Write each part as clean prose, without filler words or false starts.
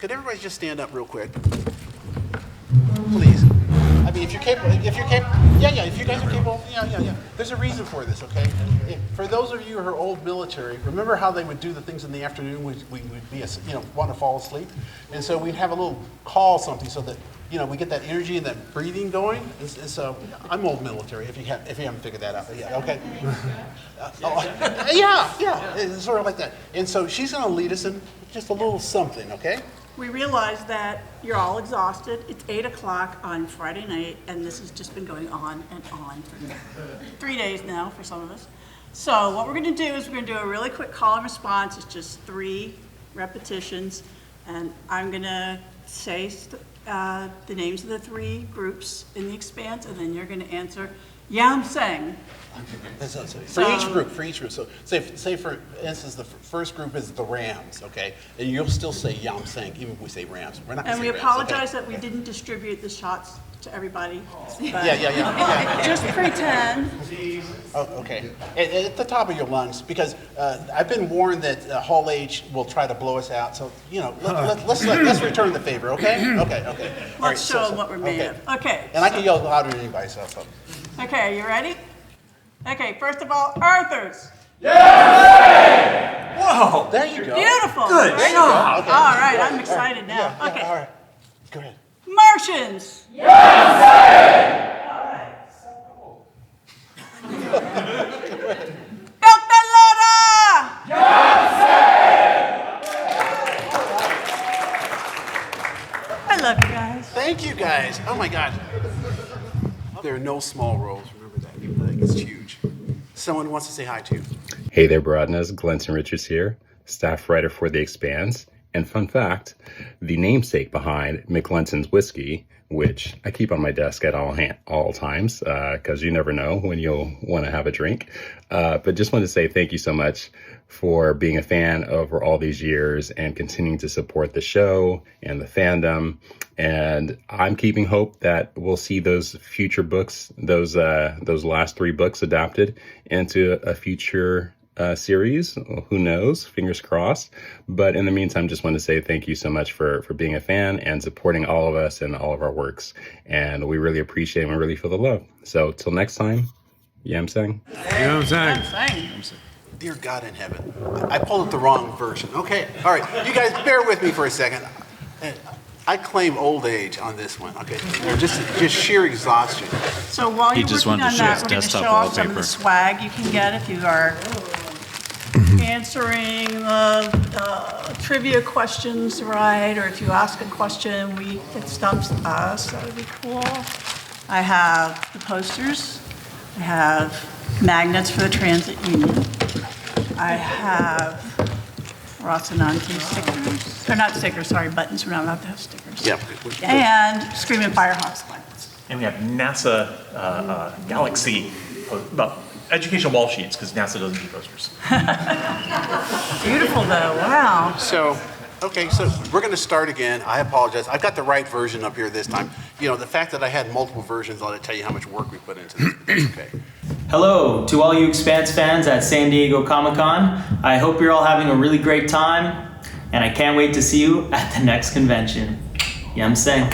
Could everybody just stand up real quick? Please. I mean, if you're capable, if you guys are capable, yeah. There's a reason for this, okay? For those of you who are old military, remember how they would do the things in the afternoon? We would be, want to fall asleep, and so we'd have a little call something so that we get that energy and that breathing going. And so I'm old military. If you haven't figured that out, yeah, okay. Yeah, it's sort of like that. And so she's going to lead us in just a little something, okay? We realize that you're all exhausted. It's 8 o'clock on Friday night, and this has just been going on and on for 3 days now for some of us. So what we're going to do is we're going to do a really quick call and response. It's just 3 repetitions, and I'm going to say the names of the 3 groups in the Expanse, and then you're going to answer, yeah, I'm saying. For each group. So say for instance, the first group is the Rams, okay? And you'll still say Yam Seng, even if we say Rams. We're not going to say And we Rams, apologize okay? that we didn't distribute the shots to everybody. Yeah. Just pretend. Oh, okay. At the top of your lungs, because I've been warned that Hall H will try to blow us out. So let's return the favor, okay? Okay. Let's show them what we're made of. Okay. And I can yell louder than anybody, so. Okay, you ready? Okay, first of all, Arthur's. Yeah! Whoa, there you go. Beautiful. Good job. Okay. All right, I'm excited now. Yeah, Okay. all right. Go ahead. Martians. I love you guys. Thank you guys. Oh my God. There are no small roles. Remember that. It's huge. Someone wants to say hi to you. Hey there, Broadness. Glenson Richards here, staff writer for The Expanse. And fun fact, the namesake behind McLenson's Whiskey, which I keep on my desk at all times, because you never know when you'll want to have a drink. But just wanted to say thank you so much for being a fan over all these years and continuing to support the show and the fandom. And I'm keeping hope that we'll see those future books, those last 3 books adapted into a future series. Who knows? Fingers crossed. But in the meantime, just want to say thank you so much for being a fan and supporting all of us and all of our works. And we really appreciate and we really feel the love. So till next time, Yam Sang. Yam Sang. Dear God in heaven, I pulled up the wrong version. Okay, all right, you guys bear with me for a second. I claim old age on this one, okay? Just sheer exhaustion. So while you're working on that, we're going to show off some of the wallpaper. swag you can get if you are answering trivia questions right, or if you ask a question, it stumps us. That would be cool. I have the posters. I have magnets for the transit union. I have Rocinante stickers. Or not stickers, sorry, buttons. We're not allowed to have stickers. Yeah. And Screaming Firehawks buttons. And we have NASA Galaxy educational wall sheets, because NASA doesn't do posters. Beautiful though, wow. So we're going to start again. I apologize. I've got the right version up here this time. The fact that I had multiple versions, I'll tell you how much work we put into this. It's okay. Hello to all you Expanse fans at San Diego Comic-Con. I hope you're all having a really great time, and I can't wait to see you at the next convention. Yam Sang.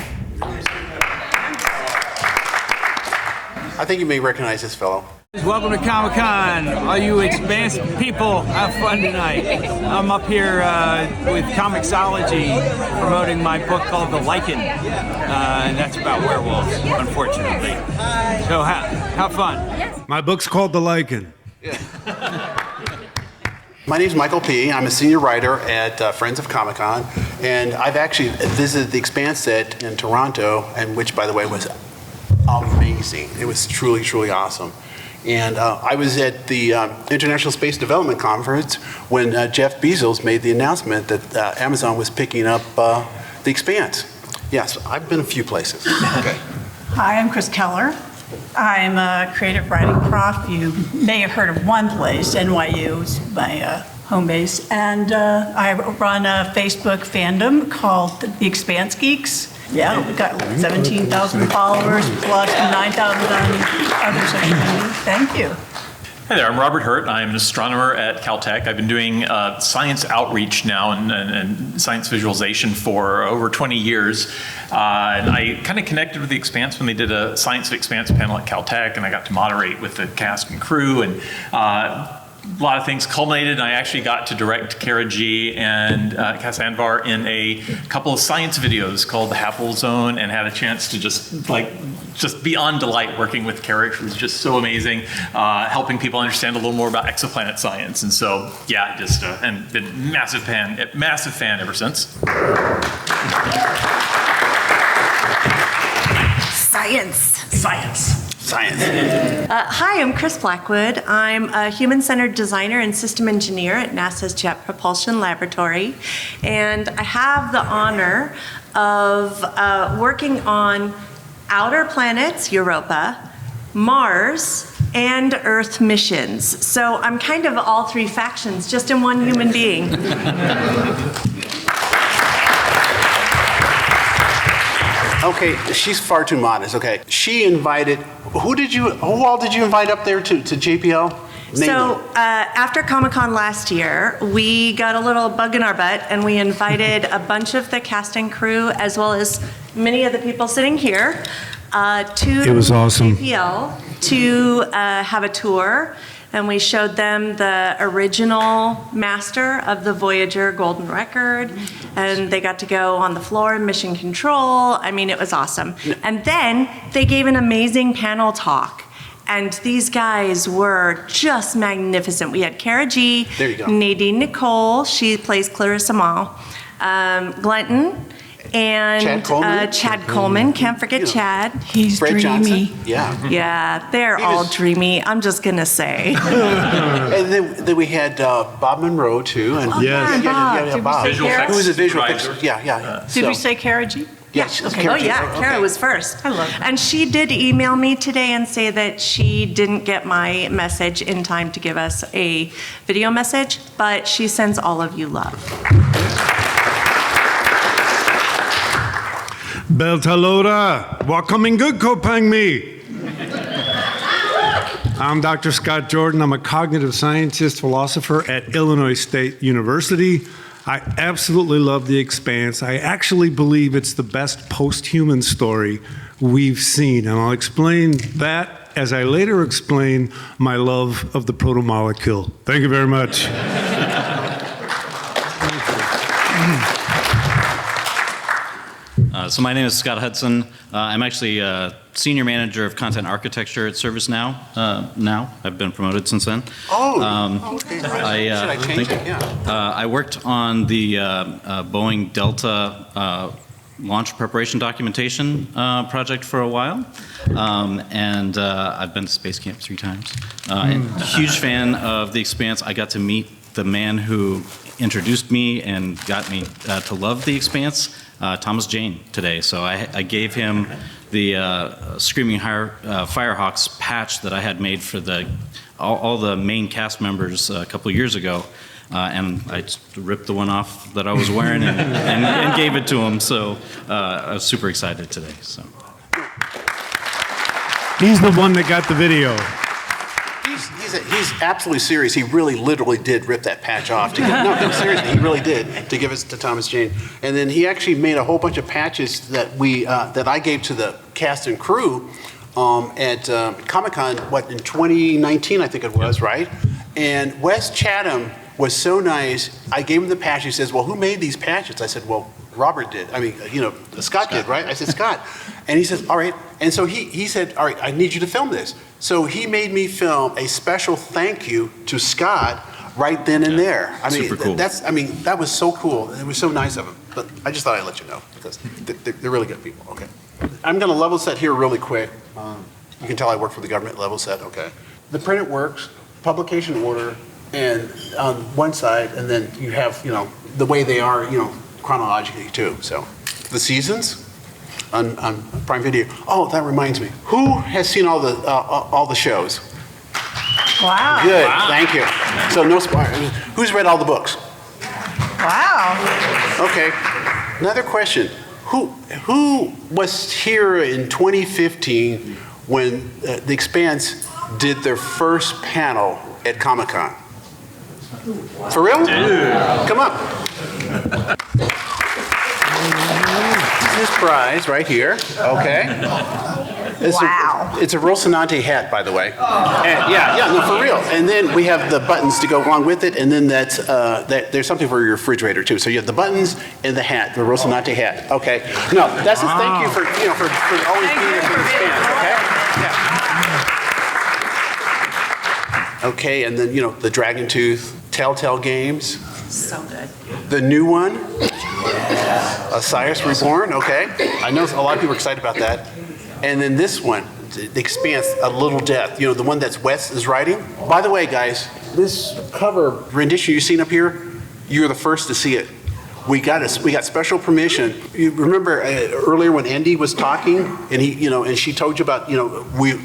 I think you may recognize this fellow. Welcome to Comic-Con. All you Expanse people, have fun tonight. I'm up here with Comixology promoting my book called The Lichen. And that's about werewolves, unfortunately. So have fun. My book's called The Lichen. My name is Michael P. I'm a senior writer at Friends of Comic-Con, and I've actually visited the Expanse set in Toronto, and which, by the way, was amazing. It was truly, truly awesome. And I was at the International Space Development Conference when Jeff Bezos made the announcement that Amazon was picking up the Expanse. Yes, I've been a few places. Okay. Hi, I'm Chris Keller. I'm a creative writing prof. You may have heard of one place, NYU is my home base. And I run a Facebook fandom called The Expanse Geeks. Yeah, we've got 17,000 followers plus 9,000 on other social media. Thank you. Hi there, I'm Robert Hurt. I'm an astronomer at Caltech. I've been doing science outreach now and science visualization for over 20 years. And I kind of connected with the Expanse when they did a Science of Expanse panel at Caltech, and I got to moderate with the cast and crew, and a lot of things culminated, and I actually got to direct Kara G and Cass Anvar in a couple of science videos called The Happel Zone, and had a chance to just beyond delight working with Kara. It was just so amazing, helping people understand a little more about exoplanet science. And so, yeah, just and been massive fan ever since. Science. Hi, I'm Chris Blackwood. I'm a human-centered designer and system engineer at NASA's Jet Propulsion Laboratory, and I have the honor of working on outer planets, Europa, Mars, and Earth missions. So I'm kind of all three factions, just in one human being. Okay, she's far too modest. Okay, she invited. Who all did you invite up there to JPL? Name So them. after Comic-Con last year, we got a little bug in our butt, and we invited a bunch of the cast and crew, as well as many of the people sitting here, to It was awesome. JPL to have a tour. And we showed them the original master of the Voyager Golden Record, and they got to go on the floor in mission control. I mean, it was awesome. And then they gave an amazing panel talk. And these guys were just magnificent. We had Kara G, There you go. Nadine Nicole, she plays Clarissa Mall, Glenton, and Chad Coleman. Can't forget Chad. He's Fred dreamy. Johnson. Yeah. Yeah, they're He all was- dreamy, I'm just gonna say. And then we had Bob Monroe too. And Yes. yeah, Bob. Visual Kara? effects Who was a visual supervisor. effects? Yeah. Did we say Kara G? Yes. Okay. Kara Oh G. yeah, Okay. Kara was first. I love her. And she did email me today and say that she didn't get my message in time to give us a video message, but she sends all of you love. Beltalora, welcoming good Kopang me. I'm Dr. Scott Jordan. I'm a cognitive scientist, philosopher at Illinois State University. I absolutely love The Expanse. I actually believe it's the best post-human story we've seen, and I'll explain that as I later explain my love of the proto-molecule. Thank you very much. So my name is Scott Hudson. I'm actually a senior manager of content architecture at ServiceNow now. I've been promoted since then. Okay. Should I change it? Yeah. I worked on the Boeing Delta launch preparation documentation project for a while. And I've been to Space Camp 3 times. And huge fan of The Expanse. I got to meet the man who introduced me and got me to love The Expanse, Thomas Jane, today. So I gave him the Screaming Firehawks patch that I had made for all the main cast members a couple of years ago. And I just ripped the one off that I was wearing and gave it to him. So I was super excited today. So He's the one that got the video. He's absolutely serious. He really, literally did rip that patch off. No, seriously, he really did, to give us to Thomas Jane. And then he actually made a whole bunch of patches that that I gave to the cast and crew at Comic-Con, in 2019, I think it was, right? And Wes Chatham was so nice. I gave him the patch. He says, well, who made these patches? I said, well, Robert did. I mean, Scott did, right? I said, Scott. And he says, all right. And so he said, all right, I need you to film this. So he made me film a special thank you to Scott right then and there. I mean, Super cool. That was so cool. It was so nice of him. But I just thought I'd let you know because they're really good people. Okay. I'm going to level set here really quick. You can tell I work for the government. Level set. Okay. The printed works, publication order, and on one side, and then you have the way they are chronologically too. So the seasons on Prime Video. Oh, that reminds me. Who has seen all the shows? Wow. Good. Thank you. So no spoilers. Who's read all the books? Wow. Okay. Another question. Who was here in 2015 when The Expanse did their first panel at Comic-Con. For real? Come up. This is his prize right here. Okay. Wow. It's a Rocinante hat, by the way. And no, for real. And then we have the buttons to go along with it, and then there's something for your refrigerator too. So you have the buttons and the hat, the Rocinante hat. Okay. No, that's a thank you for always being here for this band. Okay. Yeah. Okay, and then the Dragon Tooth, Telltale Games. So good. The new one, Osiris Reborn. Okay. I know a lot of people are excited about that. And then this one, The Expanse, A Little Death, the one that's Wes is writing. By the way, guys, this cover rendition you've seen up here, you're the first to see it. We got special permission. You remember earlier when Andy was talking, and and she told you about,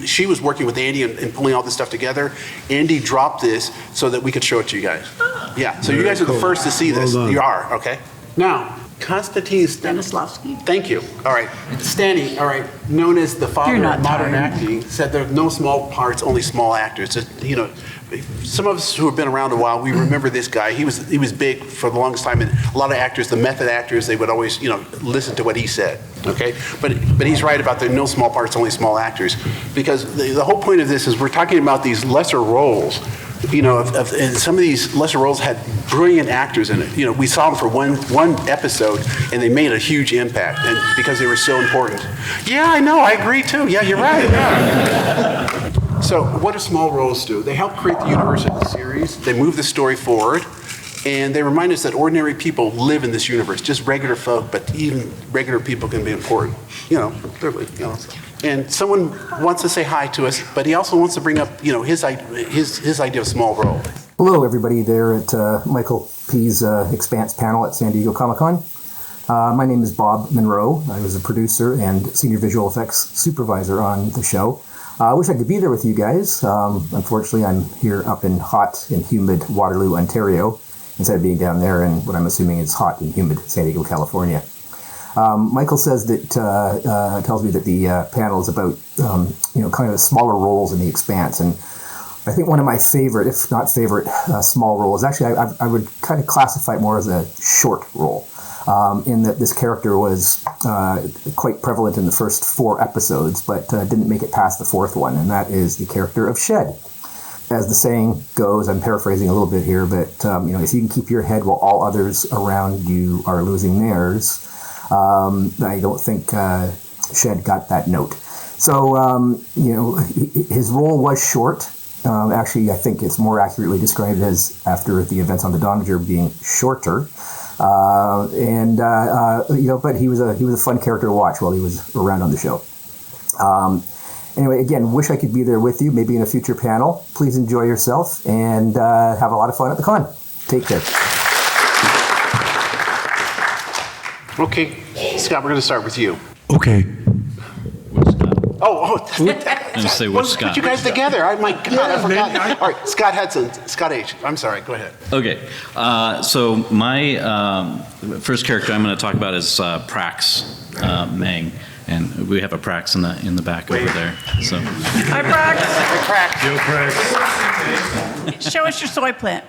she was working with Andy and pulling all this stuff together. Andy dropped this so that we could show it to you guys. Yeah, so you guys are the first to see this. You are, okay? Now, Konstantin Stanislavski. Thank you. All right. Stanley, all right, known as the father of modern acting, said there are no small parts, only small actors. Some of us who have been around a while, we remember this guy. He was big for the longest time, and a lot of actors, the method actors, they would always, listen to what he said. Okay? But he's right about there are no small parts, only small actors. Because the whole point of this is we're talking about these lesser roles. And some of these lesser roles had brilliant actors in it. We saw them for one episode, and they made a huge impact, and because they were so important. Yeah, I know, I agree too. Yeah, you're right. Yeah. So, what do small roles do? They help create the universe of the series. They move the story forward, and they remind us that ordinary people live in this universe, just regular folk. But even regular people can be important. Clearly. And someone wants to say hi to us, but he also wants to bring up, his idea of small role. Hello, everybody there at Michael P's Expanse panel at San Diego Comic-Con. My name is Bob Monroe. I was a producer and senior visual effects supervisor on the show. I wish I could be there with you guys. Unfortunately, I'm here up in hot and humid Waterloo, Ontario, instead of being down there in what I'm assuming is hot and humid San Diego, California. Michael says that tells me that the panel is about kind of smaller roles in the Expanse, and I think one of my favorite, if not favorite, small roles. Actually, I would kind of classify it more as a short role, in that this character was quite prevalent in the first 4 episodes, but didn't make it past the 4th one, and that is the character of Shed. As the saying goes, I'm paraphrasing a little bit here, but if you can keep your head while all others around you are losing theirs. I don't think Shed got that note. So, his role was short. Actually, I think it's more accurately described as after the events on the Donager being shorter. But he was a fun character to watch while he was around on the show. Anyway, again, wish I could be there with you, maybe in a future panel. Please enjoy yourself and have a lot of fun at the con. Take care. Okay, Scott, we're going to start with you. Okay. Oh, And say which Scott. Put you guys together. My God, I forgot. All right, Scott Hudson, Scott H. I'm sorry, go ahead. Okay, so my first character I'm going to talk about is Prax Meng, and we have a Prax in the back over there. So. Hi, Prax. Yo, Prax. Show us your soy plant.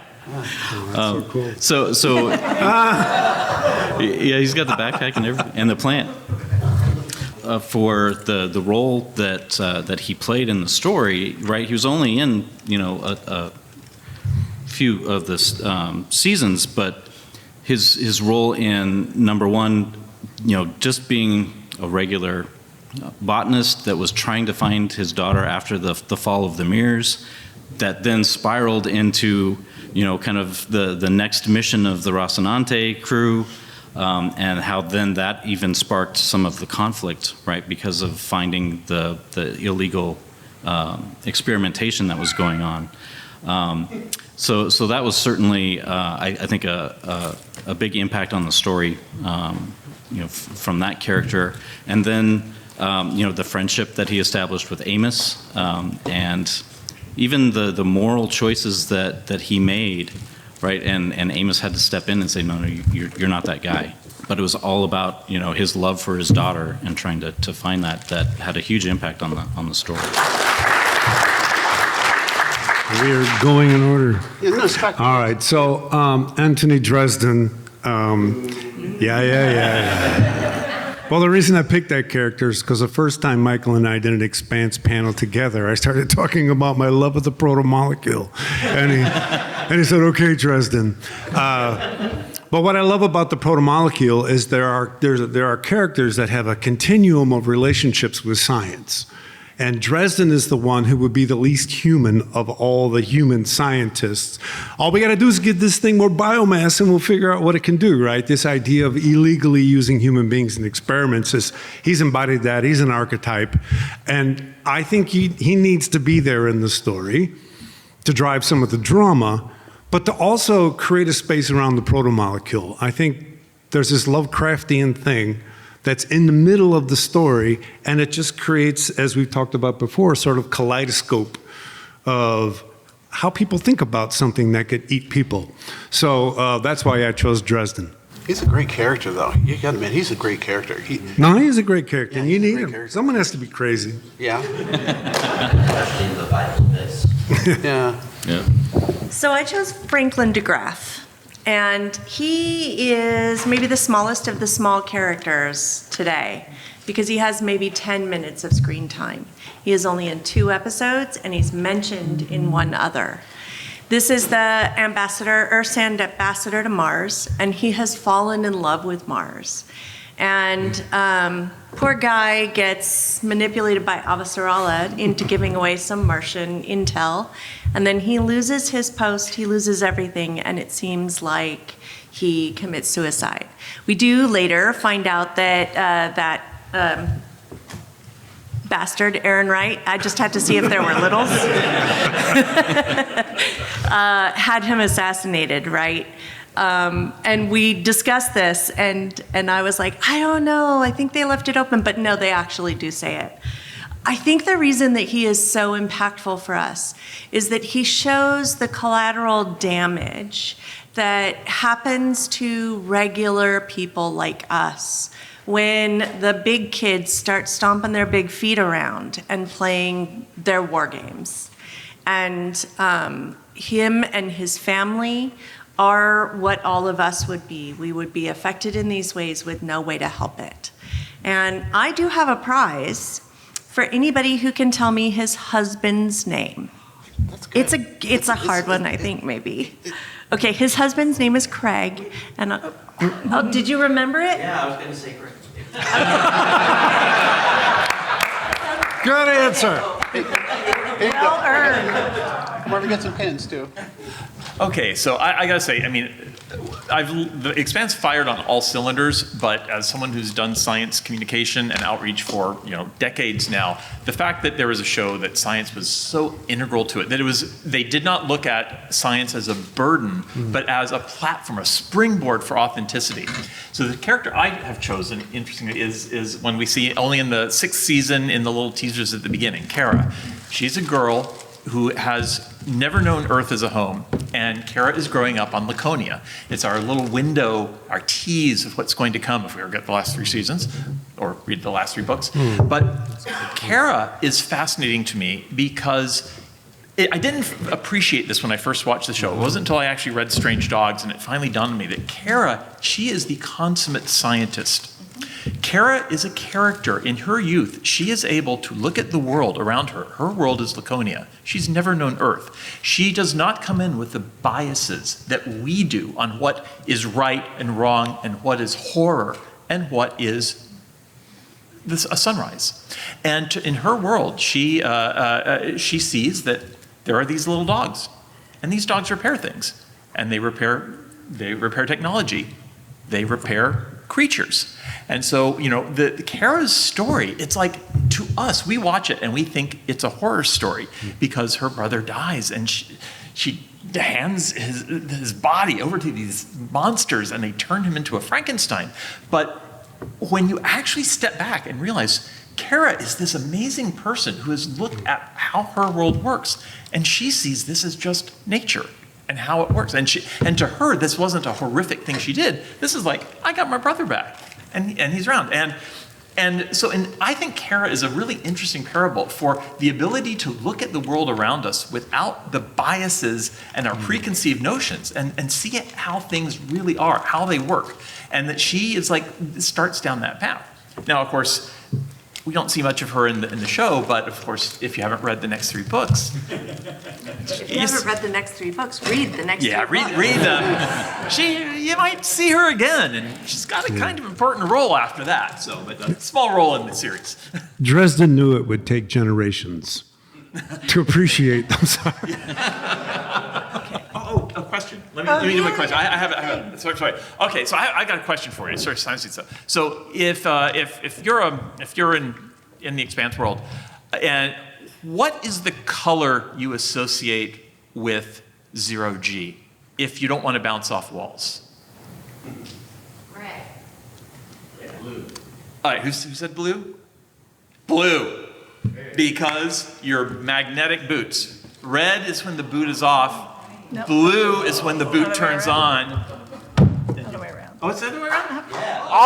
So cool. Yeah, he's got the backpack and everything, and the plant. For the role that he played in the story, right? He was only in a few of the seasons, but his role in number 1, just being a regular botanist that was trying to find his daughter after the fall of the mirrors, that then spiraled into kind of the next mission of the Rocinante crew. And how then that even sparked some of the conflict, right, because of finding the illegal experimentation that was going on. So that was certainly, I think, a big impact on the story, from that character. And then, the friendship that he established with Amos, and even the moral choices that he made. Right, and Amos had to step in and say, no, you're not that guy. But it was all about his love for his daughter and trying to find that had a huge impact on the story. We are going in order. Yeah, no, Scott. All right, so Anthony Dresden. Yeah. Well, the reason I picked that character is because the first time Michael and I did an Expanse panel together, I started talking about my love of the proto-molecule. And he said, okay, Dresden. But what I love about the proto-molecule is there are characters that have a continuum of relationships with science. And Dresden is the one who would be the least human of all the human scientists. All we got to do is give this thing more biomass and we'll figure out what it can do, right? This idea of illegally using human beings in experiments, he's embodied that. He's an archetype. And I think he needs to be there in the story to drive some of the drama, but to also create a space around the proto-molecule. I think there's this Lovecraftian thing that's in the middle of the story, and it just creates, as we've talked about before, sort of kaleidoscope of how people think about something that could eat people. So that's why I chose Dresden. He's a great character, though. You got to admit, he's a great character. No, he's a great character, and you he's a need great him. character. Someone has to be crazy. Yeah. Especially in the Bible, this. Yeah. So I chose Franklin DeGraff, and he is maybe the smallest of the small characters today because he has maybe 10 minutes of screen time. He is only in 2 episodes, and he's mentioned in 1 other. This is the Earthsand ambassador to Mars, and he has fallen in love with Mars. And poor guy gets manipulated by Avasarala into giving away some Martian intel, and then he loses his post, he loses everything, and it seems like he commits suicide. We do later find out that bastard Aaron Wright, I just had to see if there were littles, had him assassinated, right? And we discussed this, and I was like, I don't know, I think they left it open, but no, they actually do say it. I think the reason that he is so impactful for us is that he shows the collateral damage that happens to regular people like us when the big kids start stomping their big feet around and playing their war games. And him and his family are what all of us would be. We would be affected in these ways with no way to help it. And I do have a prize for anybody who can tell me his husband's name. It's a hard one, I think, maybe. Okay, his husband's name is Craig, and oh, did you remember it? Yeah, I was going to say Craig. Good answer. Well earned. We're going to get some pins, too. Okay, so I gotta say, I mean, the Expanse fired on all cylinders, but as someone who's done science communication and outreach for decades now, the fact that there was a show that science was so integral to it, that they did not look at science as a burden, but as a platform, a springboard for authenticity. So the character I have chosen, interestingly, is one we see only in the 6th season in the little teasers at the beginning, Kara. She's a girl who has never known Earth as a home, and Kara is growing up on Laconia. It's our little window, our tease of what's going to come if we ever get the last 3 seasons, or read the last 3 books. But Kara is fascinating to me because I didn't appreciate this when I first watched the show. It wasn't until I actually read Strange Dogs and it finally dawned on me that Kara, she is the consummate scientist. Kara is a character. In her youth, she is able to look at the world around her. Her world is Laconia. She's never known Earth. She does not come in with the biases that we do on what is right and wrong and what is horror and what is a sunrise. And in her world, she sees that there are these little dogs, and these dogs repair things, and they repair technology, they repair creatures. And so, the Kara's story, it's like, to us, we watch it and we think it's a horror story because her brother dies and she hands his body over to these monsters and they turn him into a Frankenstein. But when you actually step back and realize Kara is this amazing person who has looked at how her world works, and she sees this as just nature and how it works. And to her, this wasn't a horrific thing she did. This is like, I got my brother back, and he's around. And And so, and I think Kara is a really interesting parable for the ability to look at the world around us without the biases and our preconceived notions and see how things really are, how they work. And that she is like, starts down that path. Now, of course, we don't see much of her in the show, but of course, if you haven't read the next 3 books. If you haven't read the next 3 books, read the next 3 books. Yeah, read them. You might see her again, and she's got a kind of important role after that. So, but a small role in the series. Dresden knew it would take generations to appreciate them. Sorry. Oh, a question. Let me do my question. I have. Sorry. Okay, so I got a question for you. Sorry, so if you're in the Expanse world, and what is the color you associate with 0G if you don't want to bounce off walls? Red. Blue. All right, who said blue? Blue. Because your magnetic boots. Red is when the boot is off. Nope. Blue is when the boot turns on. Other way around. Oh, it's the other way around? Oh,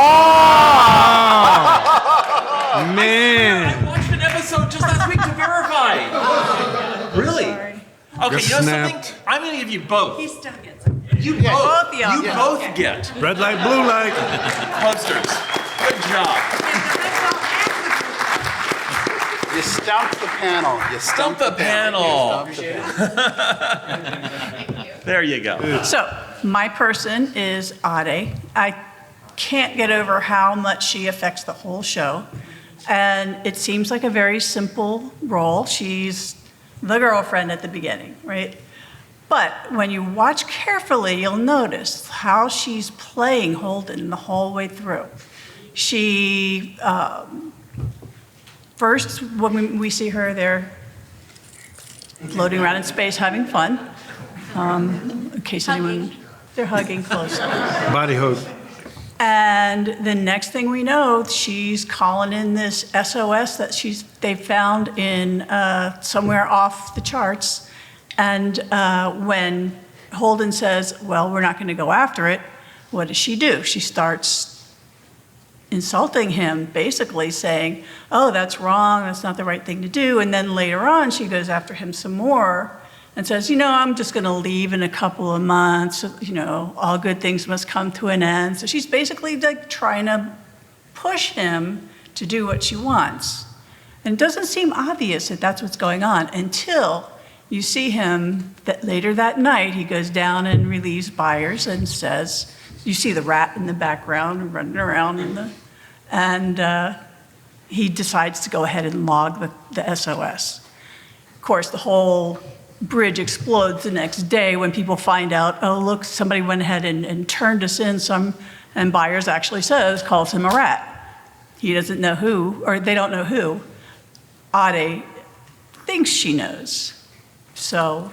man. I watched an episode just last week to verify. Really? Sorry. Okay, Just you know snapped. something? I'm going to give you both. He still gets it. You Both both. of y'all. You both get Red light, blue light. posters. Good job. You stumped the panel. You Stump the panel. You stumped the panel. There you go. So, my person is Ade. I can't get over how much she affects the whole show. And it seems like a very simple role. She's the girlfriend at the beginning, right? But when you watch carefully, you'll notice how she's playing Holden the whole way through. She, first, when we see her there floating around in space having fun, in case anyone, they're hugging closely. Body hug. And the next thing we know, she's calling in this SOS that they found in somewhere off the charts. And when Holden says, well, we're not going to go after it, what does she do? She starts insulting him, basically saying, oh, that's wrong, that's not the right thing to do. And then later on, she goes after him some more and says, I'm just going to leave in a couple of months. All good things must come to an end. So she's basically like trying to push him to do what she wants. And it doesn't seem obvious that that's what's going on until you see him that later that night, he goes down and relieves buyers and says, you see the rat in the background running around, and he decides to go ahead and log the SOS. Of course, the whole bridge explodes the next day when people find out, oh, look, somebody went ahead and turned us in and Byers actually calls him a rat. He doesn't know who, or they don't know who. Ade thinks she knows. So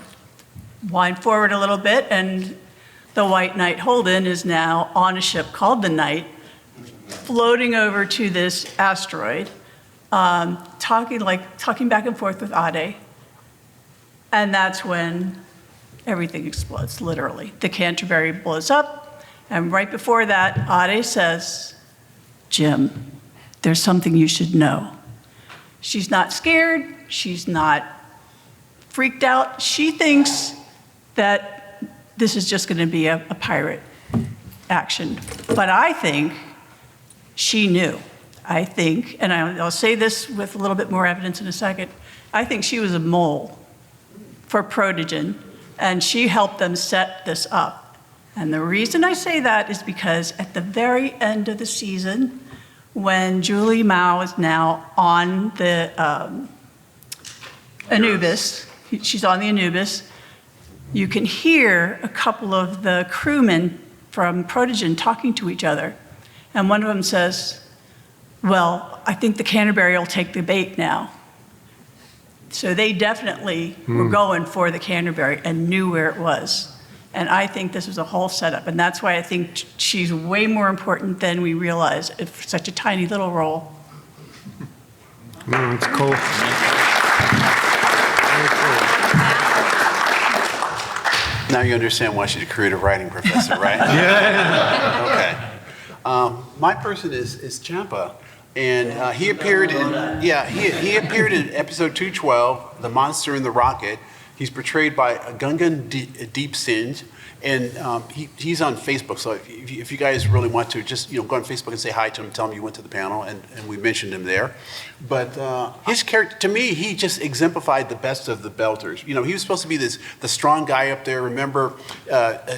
wind forward a little bit, and the White Knight Holden is now on a ship called the Knight, floating over to this asteroid, talking back and forth with Ade. And that's when everything explodes, literally. The Canterbury blows up, and right before that, Ade says, Jim, there's something you should know. She's not scared, she's not freaked out. She thinks that this is just gonna be a pirate action. But I think she knew. I think, and I'll say this with a little bit more evidence in a second, I think she was a mole for Protogen, and she helped them set this up. And the reason I say that is because at the very end of the season, when Julie Mao is now on the Anubis, she's on the Anubis, you can hear a couple of the crewmen from Protogen talking to each other. And one of them says, well, I think the Canterbury will take the bait now. So they definitely were going for the Canterbury and knew where it was. And I think this was a whole setup. And that's why I think she's way more important than we realize for such a tiny little role. It's cool. Very cool. Now you understand why she's a creative writing professor, right? Yeah. Okay. My person is Champa. And he appeared he appeared in episode 212, The Monster in the Rocket. He's portrayed by Gungan Deep Singh, and he's on Facebook. So if you guys really want to, just go on Facebook and say hi to him, tell him you went to the panel, and we mentioned him there. But his character, to me, he just exemplified the best of the Belters. He was supposed to be the strong guy up there. Remember,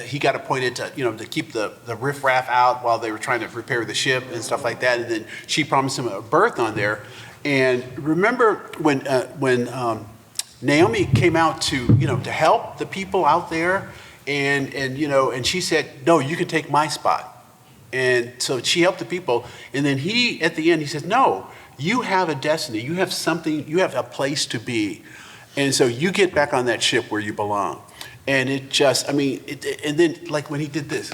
he got appointed to keep the riffraff out while they were trying to repair the ship and stuff like that. And then she promised him a berth on there. And remember when Naomi came out to help the people out there, and she said, no, you can take my spot. And so she helped the people, and then at the end he says, no, you have a destiny, you have something, you have a place to be, and so you get back on that ship where you belong. And it just, and then like when he did this,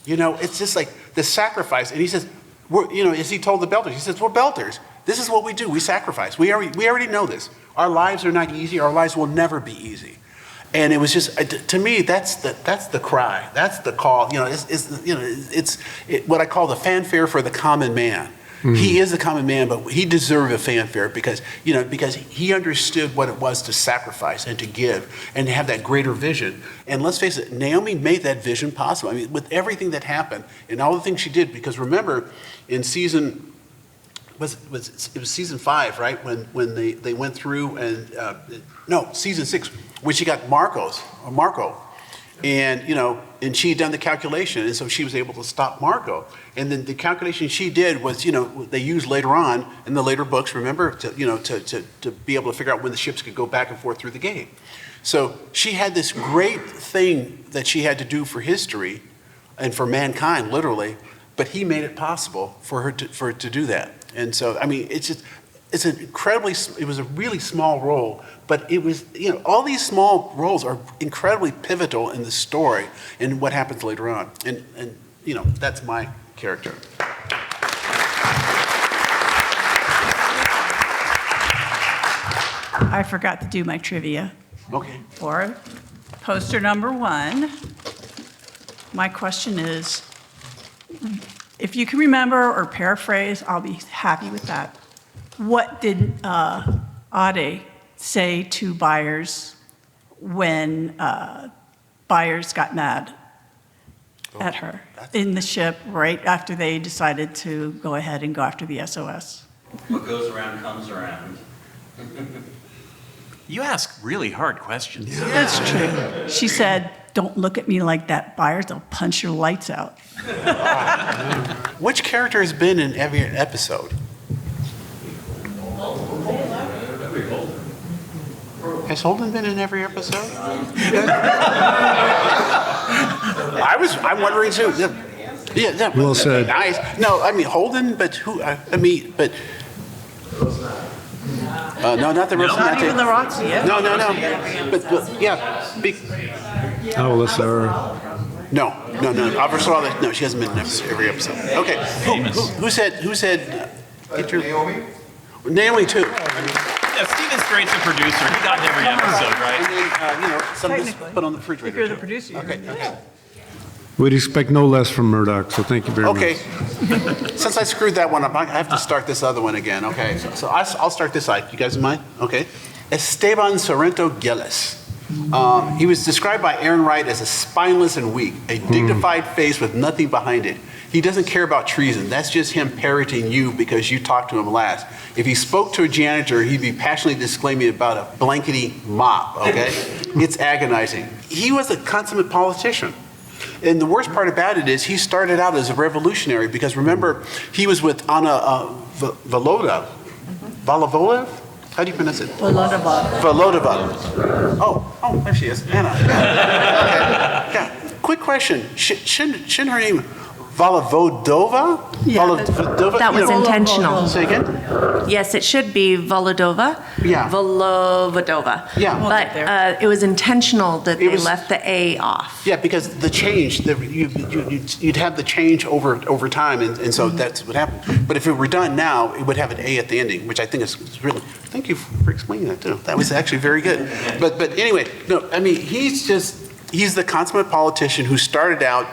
it's just like the sacrifice. And he says, as he told the Belters, he says, we're Belters. This is what we do. We sacrifice. We already know this. Our lives are not easy. Our lives will never be easy. And it was just, to me, that's the cry. That's the call. It's what I call the fanfare for the common man. Mm-hmm. He is the common man, but he deserved a fanfare because he understood what it was to sacrifice and to give and to have that greater vision. And let's face it, Naomi made that vision possible. With everything that happened and all the things she did, because remember, in season. It was season 5, right? When they went through and season 6, when she got Marco, and and she had done the calculation, and so she was able to stop Marco. And then the calculation she did was, they used later on in the later books, remember, to be able to figure out when the ships could go back and forth through the gate. So she had this great thing that she had to do for history and for mankind, literally. But he made it possible for her to do that. And so, it was a really small role, but it was, all these small roles are incredibly pivotal in the story and what happens later on. And that's my character. I forgot to do my trivia. Okay. For poster number 1, my question is, if you can remember or paraphrase, I'll be happy with that. What did Ade say to Byers when Byers got mad at her in the ship right after they decided to go ahead and go after the SOS? What goes around comes around. You ask really hard questions. Yeah. That's true. She said, don't look at me like that, Byers. They'll punch your lights out. Which character has been in every episode? Has Holden been in every episode? I'm wondering too. Yeah. Well said. Nice. No, Holden, but who? No, not the Rosie. Not even the Roxy. Yeah. No. But yeah. Alyssa. No. No, she hasn't been in every episode. Okay. Who said? Naomi too. Yeah, Steven's great as a producer. He got in every episode, right? And then, something's put on the refrigerator. If you're the producer, you're Okay. We'd expect no less from Murdoch, so thank you very much. Okay. Since I screwed that one up, I have to start this other one again. Okay. So I'll start this side. You guys mind? Okay. Esteban Sorrento Gillis. He was described by Aaron Wright as a spineless and weak, a dignified face with nothing behind it. He doesn't care about treason. That's just him parroting you because you talked to him last. If he spoke to a janitor, he'd be passionately disclaiming about a blankety mop, okay? It's agonizing. He was a consummate politician. And the worst part about it is he started out as a revolutionary because remember, he was with Anna Volodova. Volodova? How do you pronounce it? Volodova. Oh, there she is, Anna. Okay. Yeah. Quick question. Shouldn't her name Volovodova? Yeah, Volovodova? that was intentional. Say again? Yes, it should be Volodova. Yeah. Volovodova. Yeah. But it was intentional that they left the A off. Yeah, because the change, you'd have the change over time, and so that's what happened. But if it were done now, it would have an A at the ending, which I think is really, thank you for explaining that too. That was actually very good. But anyway, no, he's the consummate politician who started out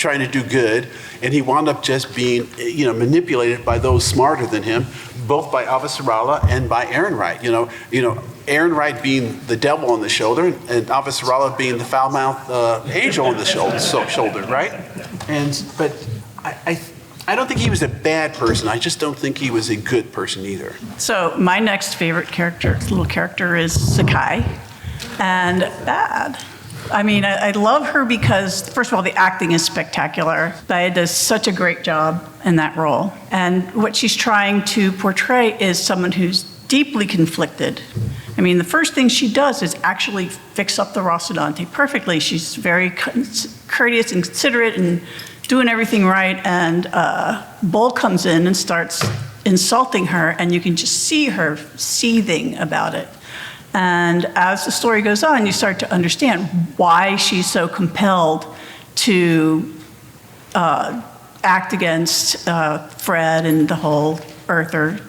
trying to do good, and he wound up just being, manipulated by those smarter than him, both by Avasarala and by Ehrenreich. Ehrenreich being the devil on the shoulder, and Avasarala being the foul-mouthed angel on the shoulder, right? But I don't think he was a bad person. I just don't think he was a good person either. So my next favorite little character is Sakai, and bad. I mean, I love her because, first of all, the acting is spectacular. Dia does such a great job in that role. And what she's trying to portray is someone who's deeply conflicted. I mean, the first thing she does is actually fix up the Rocinante perfectly. She's very courteous and considerate and doing everything right. And Bull comes in and starts insulting her, and you can just see her seething about it. And as the story goes on, you start to understand why she's so compelled to act against Fred and the whole Earther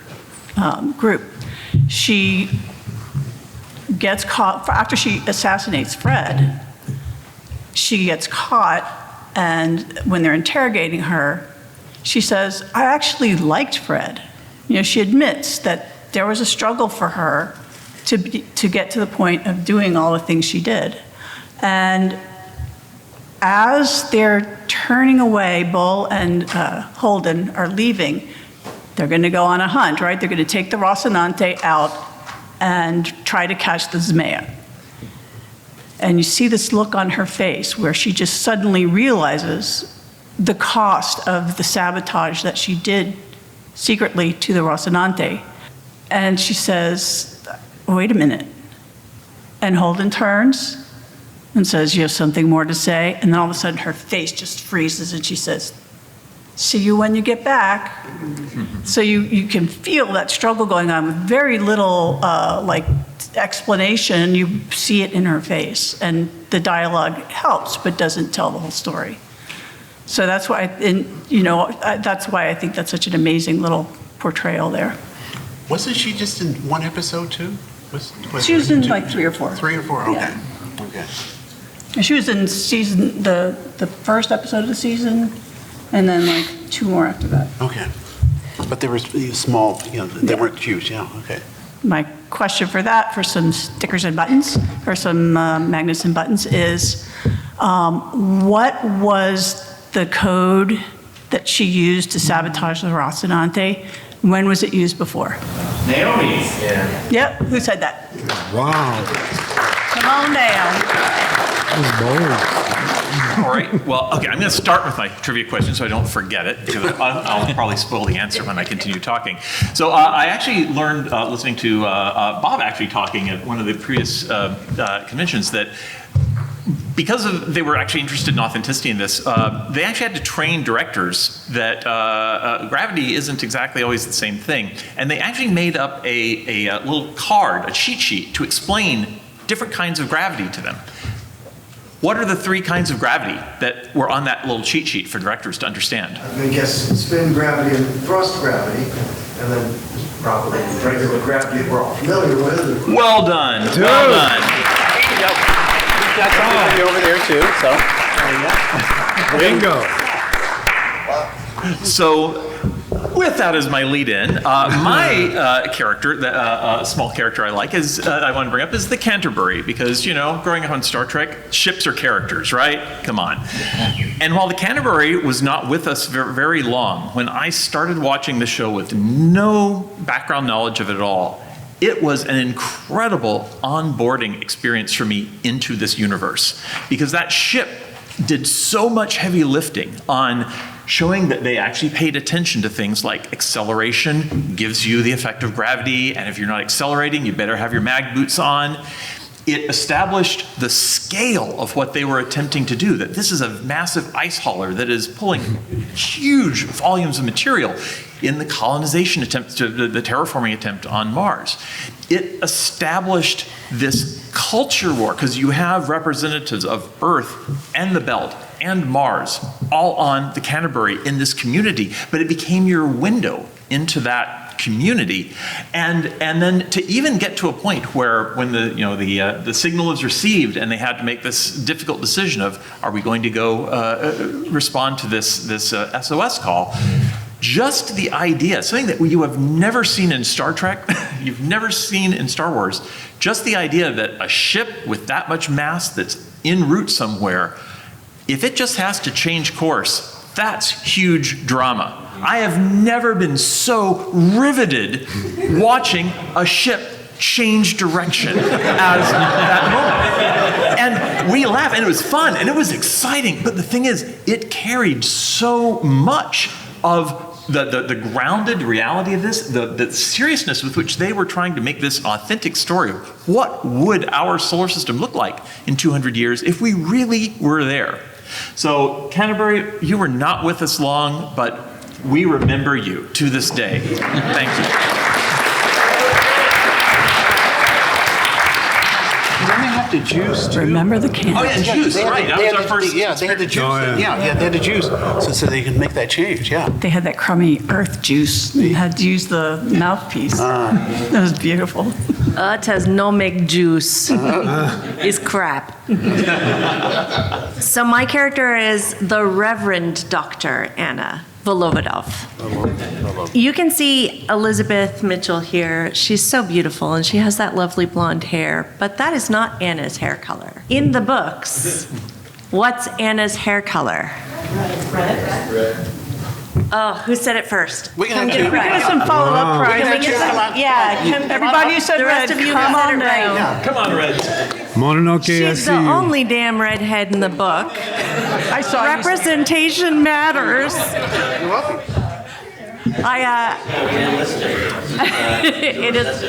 group. She gets caught, after she assassinates Fred, she gets caught, and when they're interrogating her, she says, I actually liked Fred. She admits that there was a struggle for her to get to the point of doing all the things she did. And as they're turning away, Bull and Holden are leaving, they're going to go on a hunt, right? They're going to take the Rocinante out and try to catch the Zmea. And you see this look on her face where she just suddenly realizes the cost of the sabotage that she did secretly to the Rocinante. And she says, wait a minute. And Holden turns and says, you have something more to say? And then all of a sudden her face just freezes and she says, see you when you get back. So you can feel that struggle going on with very little explanation. You see it in her face, and the dialogue helps but doesn't tell the whole story. So that's why, that's why I think that's such an amazing little portrayal there. Wasn't she just in one episode too? She was in like 3 or 4. 3 or 4, okay. Yeah. Okay. She was in the first episode of the season, and then like 2 more after that. Okay. But they were small, they weren't huge, yeah, okay. My question for that, for some stickers and buttons, or some magnets and buttons, is what was the code that she used to sabotage the Rocinante? When was it used before? Naomi's. Yeah. Yep, who said that? Wow. Come on down. All right. Well, okay, I'm going to start with my trivia question so I don't forget it, because I'll probably spoil the answer when I continue talking. So I actually learned, listening to Bob actually talking at one of the previous conventions, that because they were actually interested in authenticity in this, they actually had to train directors that gravity isn't exactly always the same thing. And they actually made up a little card, a cheat sheet, to explain different kinds of gravity to them. What are the 3 kinds of gravity that were on that little cheat sheet for directors to understand? I'm going to guess spin gravity and thrust gravity, and then probably regular gravity we're all familiar with. Well done. Dude. Well done. Got something for you over there too, so there you go. Bingo. So, with that as my lead-in, my character, the small character I like, I want to bring up is the Canterbury, because, growing up on Star Trek, ships are characters, right? Come on. And while the Canterbury was not with us very long, when I started watching the show with no background knowledge of it at all, it was an incredible onboarding experience for me into this universe, because that ship did so much heavy lifting on showing that they actually paid attention to things like acceleration gives you the effect of gravity, and if you're not accelerating, you better have your mag boots on. It established the scale of what they were attempting to do, that this is a massive ice hauler that is pulling huge volumes of material in the colonization attempt, the terraforming attempt on Mars. It established this culture war, because you have representatives of Earth and the Belt and Mars all on the Canterbury in this community, but it became your window into that community, and then to even get to a point where when the signal is received and they had to make this difficult decision of, are we going to go respond to this SOS call? Just the idea, something that you have never seen in Star Trek, you've never seen in Star Wars, just the idea that a ship with that much mass that's en route somewhere, if it just has to change course, that's huge drama. I have never been so riveted watching a ship change direction as that moment. And we laughed, and it was fun, and it was exciting, but the thing is, it carried so much of the grounded reality of this, the seriousness with which they were trying to make this authentic story of what would our solar system look like in 200 years if we really were there. So Canterbury, you were not with us long, but we remember you to this day. Thank you. Then they have the juice too. Remember the can. Oh yeah, juice, right. That was our first. Yeah, they had the juice. Yeah, they had the juice. So they can make that change, yeah. They had that crummy earth juice. They had to use the mouthpiece. That was beautiful. It has no make juice. It's crap. So my character is the Reverend Dr. Anna Volovodov. You can see Elizabeth Mitchell here. She's so beautiful and she has that lovely blonde hair, but that is not Anna's hair color. In the books, what's Anna's hair color? Red. Oh, who said it first? We can Give us some follow-up prizes. Everybody said the rest red. of you Come said on it right. down. Come on, Red. Mononoke, I She's see the you. only damn redhead in the book. I saw you. Representation matters. You're welcome. It is.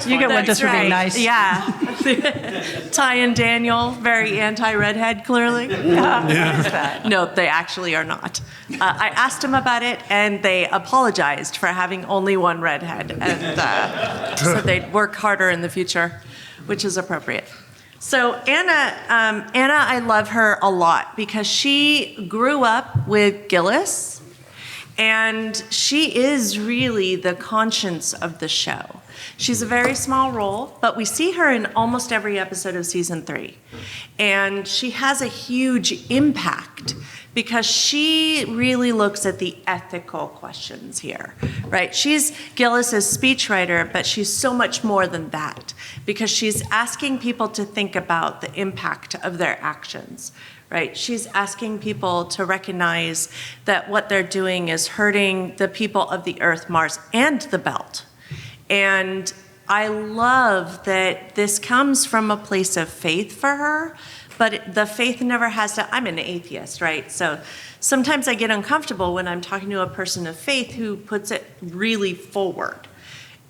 You get one just for being nice. Yeah. Ty and Daniel, very anti-redhead, clearly. No, they actually are not. I asked them about it, and they apologized for having only one redhead, and so they'd work harder in the future, which is appropriate. So Anna, I love her a lot because she grew up with Gillis, and she is really the conscience of the show. She's a very small role, but we see her in almost every episode of season 3. And she has a huge impact because she really looks at the ethical questions here, right? She's Gillis's speechwriter, but she's so much more than that because she's asking people to think about the impact of their actions, right? She's asking people to recognize that what they're doing is hurting the people of the Earth, Mars, and the Belt. And I love that this comes from a place of faith for her, but the faith never has to, I'm an atheist, right? So sometimes I get uncomfortable when I'm talking to a person of faith who puts it really forward.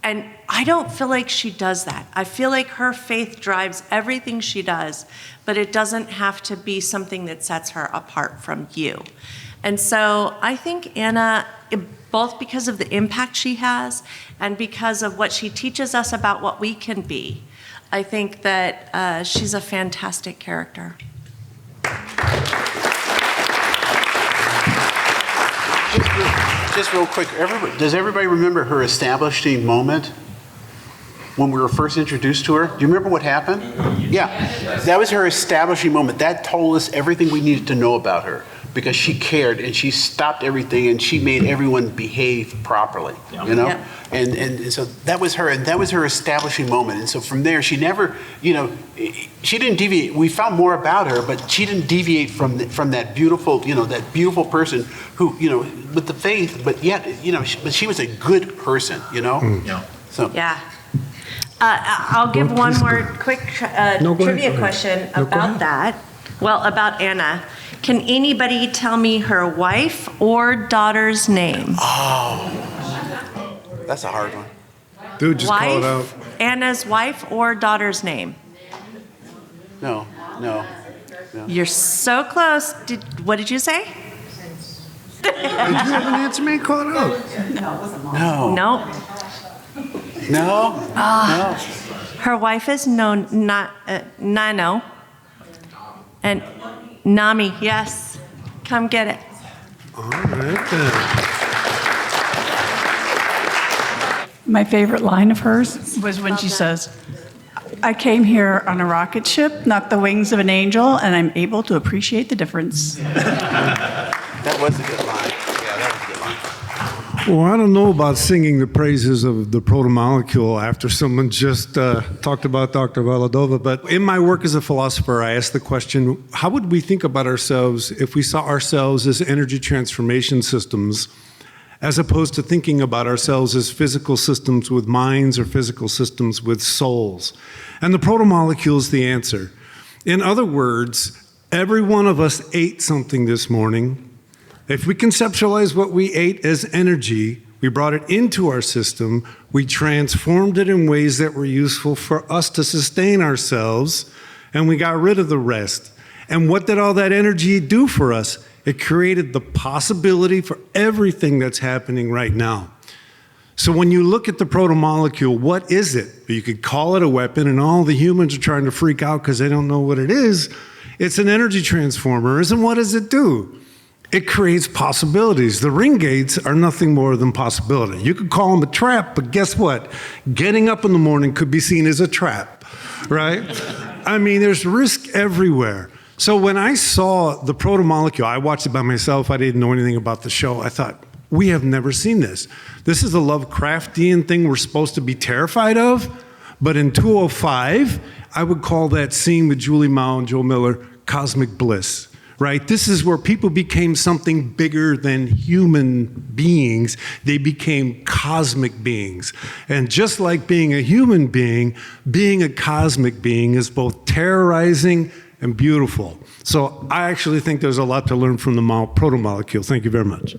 And I don't feel like she does that. I feel like her faith drives everything she does, but it doesn't have to be something that sets her apart from you. And so I think Anna, both because of the impact she has and because of what she teaches us about what we can be, I think that she's a fantastic character. Just real quick, does everybody remember her establishing moment when we were first introduced to her? Do you remember what happened? Yeah, that was her establishing moment. That told us everything we needed to know about her because she cared and she stopped everything and she made everyone behave properly, you know? Yeah. And so that was her, and that was her establishing moment. And so from there, she never, she didn't deviate. We found more about her, but she didn't deviate from that beautiful, that beautiful person who, with the faith, but yet, but she was a good person, Yeah. So. Yeah. I'll give one more quick trivia question about that. Well, about Anna. Can anybody tell me her wife or daughter's name? Oh, that's a hard one. Dude, just call it out. Anna's wife or daughter's name? No. You're so close. What did you say? Did you have an answer, man? Call it out. No. Nope. No. Her wife is Nano. And Nami, yes. Come get it. All right then. My favorite line of hers was when she says, I came here on a rocket ship, not the wings of an angel, and I'm able to appreciate the difference. That was a good line. Yeah, that was a good line. Well, I don't know about singing the praises of the protomolecule after someone just talked about Dr. Valadova, but in my work as a philosopher, I asked the question, how would we think about ourselves if we saw ourselves as energy transformation systems, as opposed to thinking about ourselves as physical systems with minds or physical systems with souls? And the protomolecule is the answer. In other words, every one of us ate something this morning. If we conceptualize what we ate as energy, we brought it into our system, we transformed it in ways that were useful for us to sustain ourselves, and we got rid of the rest. And what did all that energy do for us? It created the possibility for everything that's happening right now. So when you look at the protomolecule, what is it? You could call it a weapon, and all the humans are trying to freak out because they don't know what it is. It's an energy transformer, and what does it do? It creates possibilities. The ring gates are nothing more than possibility. You could call them a trap, but guess what? Getting up in the morning could be seen as a trap, right? I mean, there's risk everywhere. So when I saw the protomolecule, I watched it by myself. I didn't know anything about the show. I thought, we have never seen this. This is a Lovecraftian thing we're supposed to be terrified of. But in 205, I would call that scene with Julie Mao and Joe Miller cosmic bliss. Right? This is where people became something bigger than human beings. They became cosmic beings. And just like being a human being a cosmic being is both terrorizing and beautiful. So I actually think there's a lot to learn from the protomolecule. Thank you very much.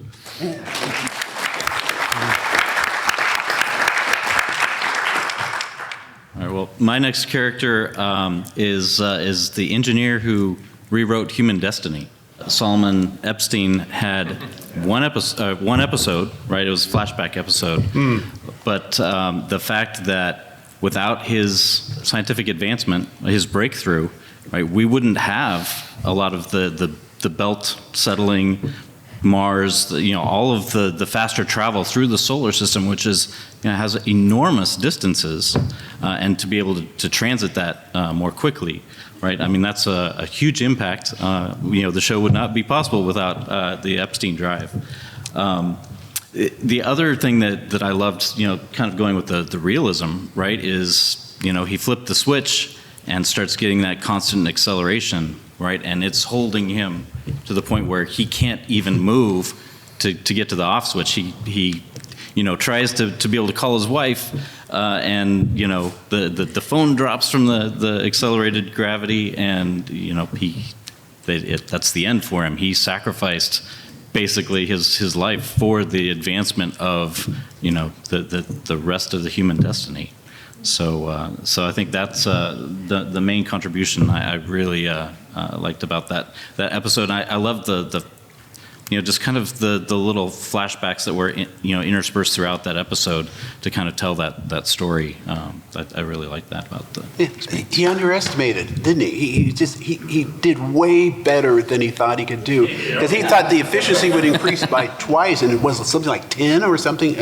All right, well, my next character is the engineer who rewrote Human Destiny. Solomon Epstein had one episode, right? It was a flashback episode. But the fact that without his scientific advancement, his breakthrough, right, we wouldn't have a lot of the belt settling, Mars, all of the faster travel through the solar system, which is has enormous distances, and to be able to transit that more quickly. Right, I mean that's a huge impact. The show would not be possible without the Epstein drive. The other thing that I loved, kind of going with the realism, right, is he flipped the switch and starts getting that constant acceleration, right, and it's holding him to the point where he can't even move to get to the off switch. He tries to be able to call his wife, and the phone drops from the accelerated gravity, and that's the end for him. He sacrificed basically his life for the advancement of the rest of the human destiny. So I think that's the main contribution I really liked about that episode. I love the just kind of the little flashbacks that were interspersed throughout that episode to kind of tell that story. I really like that about the. He underestimated, didn't he? He did way better than he thought he could do, because he thought the efficiency would increase by twice, and it was something like 10 or something,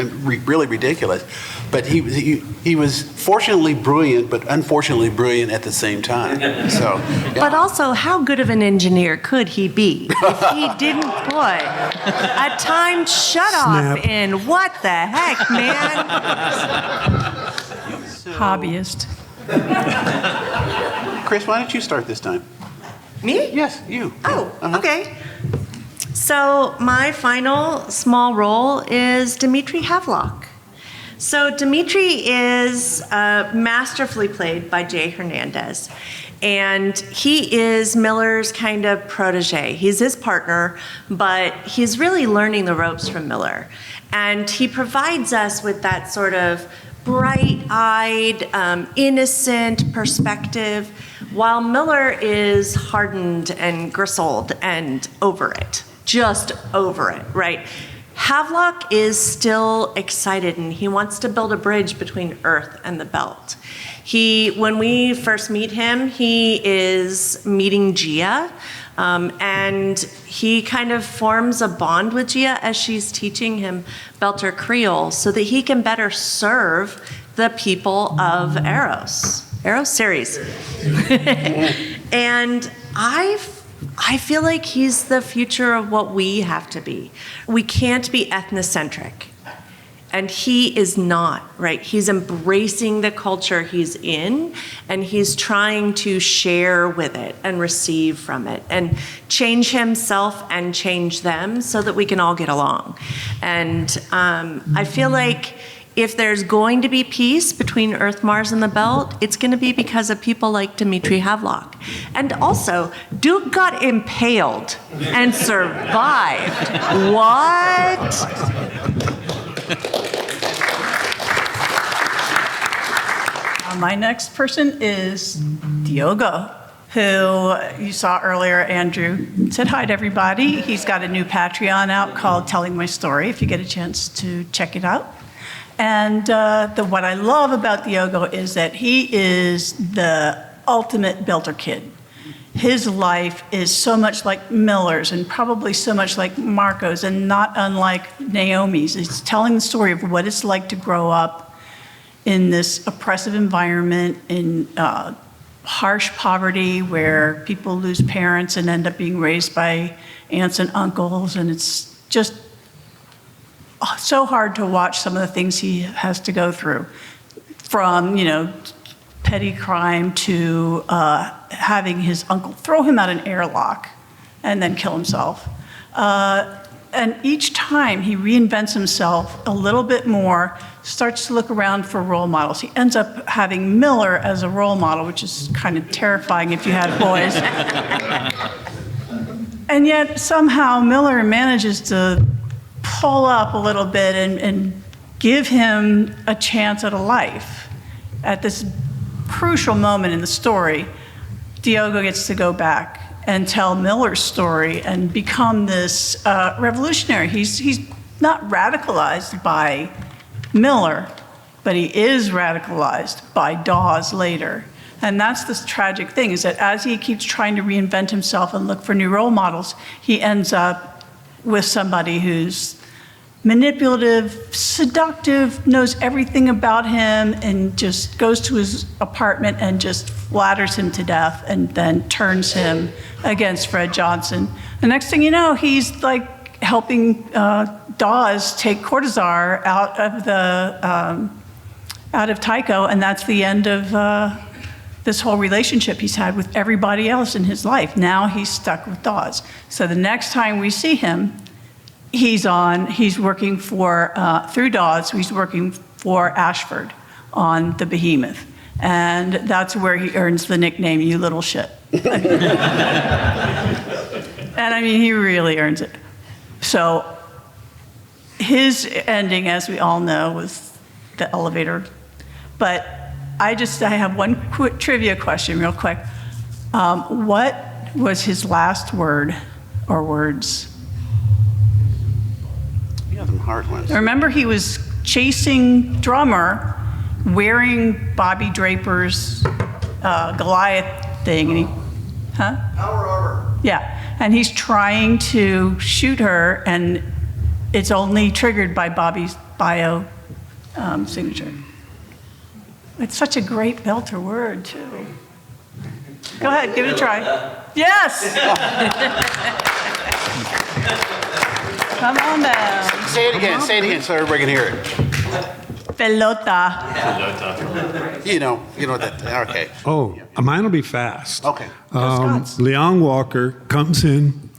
really ridiculous. But he was fortunately brilliant, but unfortunately brilliant at the same time. So. Yeah. But also, how good of an engineer could he be if he didn't put a timed shutoff in? What the heck, man? Hobbyist. Chris, why don't you start this time? Me? Yes, you. Oh, okay. So my final small role is Dmitri Havelock. So Dmitri is masterfully played by Jay Hernandez. And he is Miller's kind of protege. He's his partner, but he's really learning the ropes from Miller. And he provides us with that sort of bright-eyed, innocent perspective, while Miller is hardened and gristled and over it, just over it, right? Havelock is still excited, and he wants to build a bridge between Earth and the Belt. When we first meet him, he is meeting Gia, And he kind of forms a bond with Gia as she's teaching him Belter Creole so that he can better serve the people of Eros series. And I feel like he's the future of what we have to be. We can't be ethnocentric. And he is not, right? He's embracing the culture he's in, and he's trying to share with it and receive from it and change himself and change them so that we can all get along. And I feel like if there's going to be peace between Earth, Mars, and the Belt, it's going to be because of people like Dmitri Havelock. And also, Duke got impaled and survived. What? My next person is Diogo, who you saw earlier. Andrew said hi to everybody. He's got a new Patreon out called Telling My Story, if you get a chance to check it out. And what I love about Diogo is that he is the ultimate Belter kid. His life is so much like Miller's and probably so much like Marco's and not unlike Naomi's. He's telling the story of what it's like to grow up in this oppressive environment, in harsh poverty where people lose parents and end up being raised by aunts and uncles. And it's just so hard to watch some of the things he has to go through, from, petty crime to having his uncle throw him out an airlock and then kill himself. And each time he reinvents himself a little bit more, starts to look around for role models. He ends up having Miller as a role model, which is kind of terrifying if you had boys. And yet somehow Miller manages to pull up a little bit and give him a chance at a life. At this crucial moment in the story, Diogo gets to go back and tell Miller's story and become this revolutionary. He's not radicalized by Miller, but he is radicalized by Dawes later. And that's this tragic thing, is that as he keeps trying to reinvent himself and look for new role models, he ends up with somebody who's manipulative, seductive, knows everything about him, and just goes to his apartment and just flatters him to death and then turns him against Fred Johnson. The next thing you know, he's like helping Dawes take Cortazar out of Tycho, and that's the end of this whole relationship he's had with everybody else in his life. Now he's stuck with Dawes. So the next time we see him, he's working for, through Dawes, he's working for Ashford on the Behemoth. And that's where he earns the nickname, "You Little Shit." And I mean, he really earns it. So his ending, as we all know, was the elevator. But I have one quick trivia question real quick. What was his last word or words? Yeah, them hard ones. Remember, he was chasing Drummer wearing Bobby Draper's Goliath thing. And Power armor. Yeah, and he's trying to shoot her, and it's only triggered by Bobby's bio signature. It's such a great Belter word, too. Go ahead, give it a try. Yes! Come on down. Say it again so everybody can hear it. Pelota. You know that, okay. Oh, mine will be fast. Okay. Leon Walker comes in,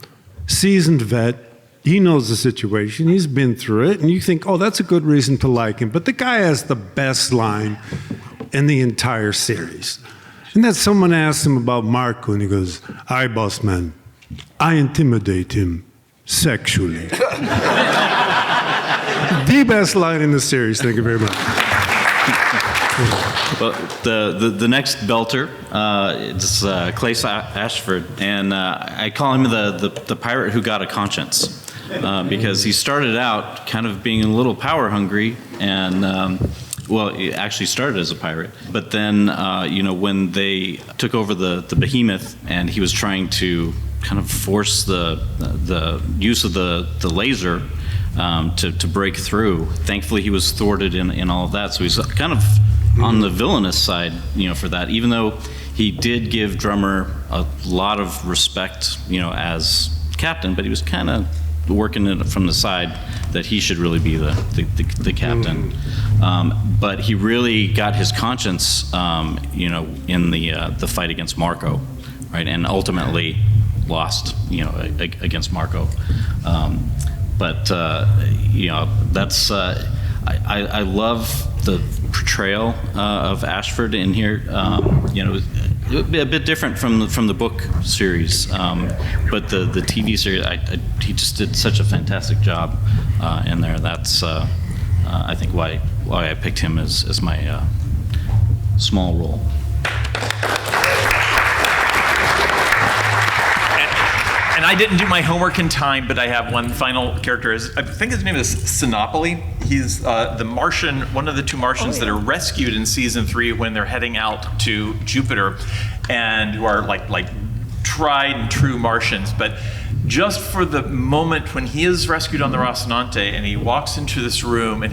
seasoned vet. He knows the situation. He's been through it. And you think, oh, that's a good reason to like him. But the guy has the best line in the entire series. And that someone asked him about Marco, and he goes, "Aye, boss man, I intimidate him sexually." The best line in the series. Thank you very much. Well, the next Belter is Clay Ashford, and I call him the pirate who got a conscience, because he started out kind of being a little power hungry, and well, he actually started as a pirate, but then when they took over the Behemoth, and he was trying to kind of force the use of the laser to break through. Thankfully, he was thwarted in all of that, so he's kind of on the villainous side, for that. Even though he did give Drummer a lot of respect, as captain, but he was kind of working it from the side that he should really be the captain. But he really got his conscience, in the fight against Marco, right? And ultimately lost, against Marco. That's I love the portrayal of Ashford in here. A bit different from the book series, but the TV series, he just did such a fantastic job in there. That's I think why I picked him as my small role. And I didn't do my homework in time, but I have one final character. I think his name is Sinopoli. He's the Martian, one of the two Martians that are rescued in season 3 when they're heading out to Jupiter, and who are like tried and true Martians. But just for the moment when he is rescued on the Rocinante and he walks into this room and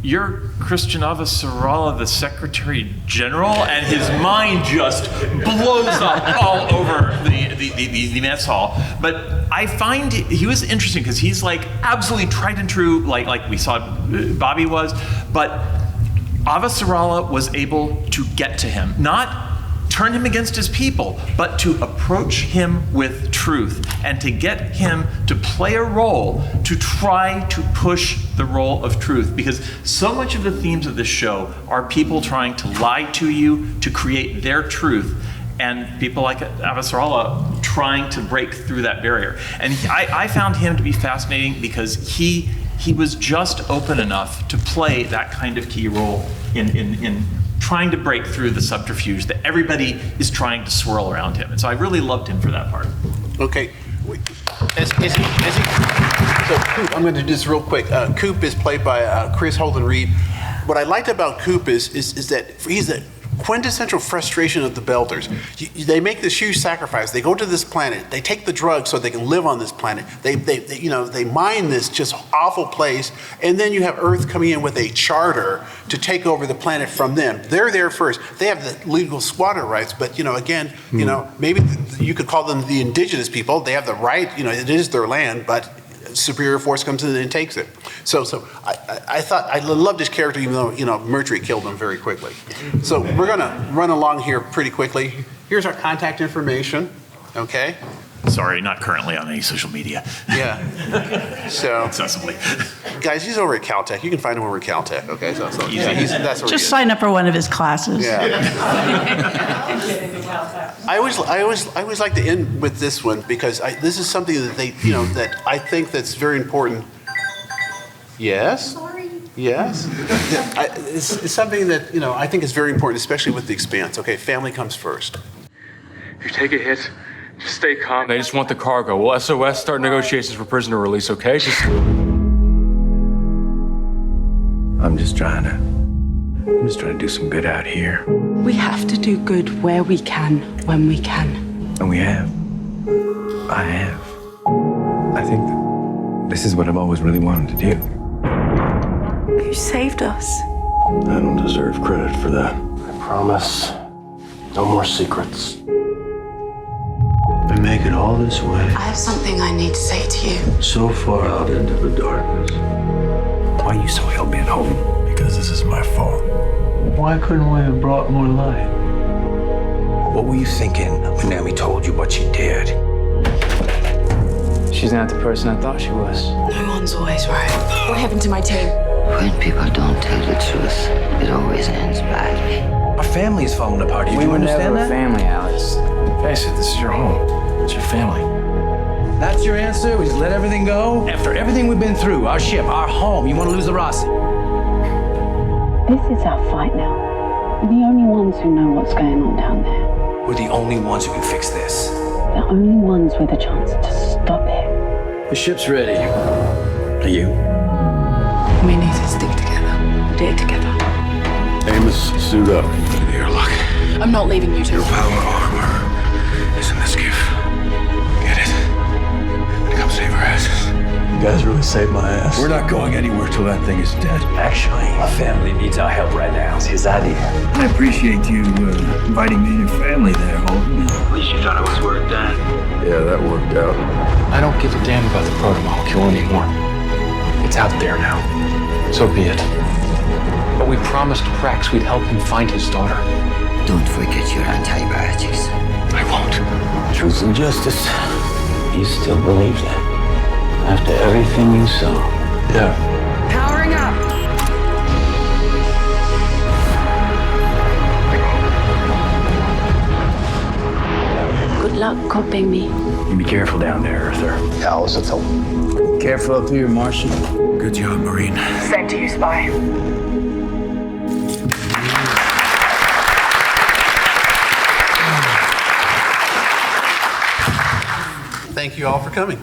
you're Christian Avasarala, the Secretary General, and his mind just blows up all over the mess hall. But I find he was interesting because he's like absolutely tried and true, like we saw Bobby was, but Avasarala was able to get to him, not turn him against his people, but to approach him with truth and to get him to play a role to try to push the role of truth. Because so much of the themes of this show are people trying to lie to you to create their truth, and people like Avasarala trying to break through that barrier. And I found him to be fascinating because he was just open enough to play that kind of key role in trying to break through the subterfuge that everybody is trying to swirl around him. And so I really loved him for that part. Okay. So Coop, I'm going to do this real quick. Coop is played by Chris Holden Reed. What I liked about Coop is that he's the quintessential frustration of the Belters. They make this huge sacrifice. They go to this planet. They take the drugs so they can live on this planet. They mine this just awful place, and then you have Earth coming in with a charter to take over the planet from them. They're there first. They have the legal squatter rights, but maybe you could call them the indigenous people. They have the right. It is their land, but superior force comes in and takes it. So I thought I loved his character, even though Mercury killed him very quickly. So we're gonna run along here pretty quickly. Here's our contact information. Okay. Sorry, not currently on any social media. Yeah. So accessibly. Guys, he's over at Caltech. You can find him over at Caltech. Okay. So that's where just sign up for one of his classes. Yeah. I always like to end with this one because this is something that that I think that's very important. Yes. Sorry. Yes. It's something that I think is very important, especially with the Expanse. Okay, family comes first. If you take a hit, just stay calm. They just want the cargo. We'll SOS start negotiations for prisoner release. Okay? I'm just trying to do some good out here. We have to do good where we can, when we can. And we have. I have. I think this is what I've always really wanted to do. You saved us. I don't deserve credit for that. I promise. No more secrets. We make it all this way. I have something I need to say to you. So far out into the darkness. Why are you so hell-bent home? Because this is my fault. Why couldn't we have brought more light? What were you thinking when Naomi told you what she did? She's not the person I thought she was. No one's always right. What happened to my team? When people don't tell the truth, it always ends badly. Our family is falling apart. Do you understand that? Family, Alex. Face it, this is your home. It's your family. That's your answer? We just let everything go? After everything we've been through, our ship, our home, you want to lose the Rossi? This is our fight now. We're the only ones who know what's going on down there. We're the only ones who can fix this. The only ones with a chance to stop it. The ship's ready. Are you? We need to stick together. Do it together. Amos, suit up. Here, look. I'm not leaving you two. Your power armor is in this gift. You guys really saved my ass. We're not going anywhere till that thing is dead. Actually, our family needs our help right now. It's his idea. I appreciate you inviting me and your family there, Holden. At least you thought it was worth that. Yeah, that worked out. I don't give a damn about the proto-molecule anymore. It's out there now. So be it. But we promised Prax we'd help him find his daughter. Don't forget your antibiotics. I won't. Truth and justice. You still believe that? After everything you saw? Yeah. Powering up. Good luck coping me. You be careful down there, Earther. Ja, also zo. Careful up here, Martian. Good job, Marine. Sent to you, Spy. Thank you all for coming.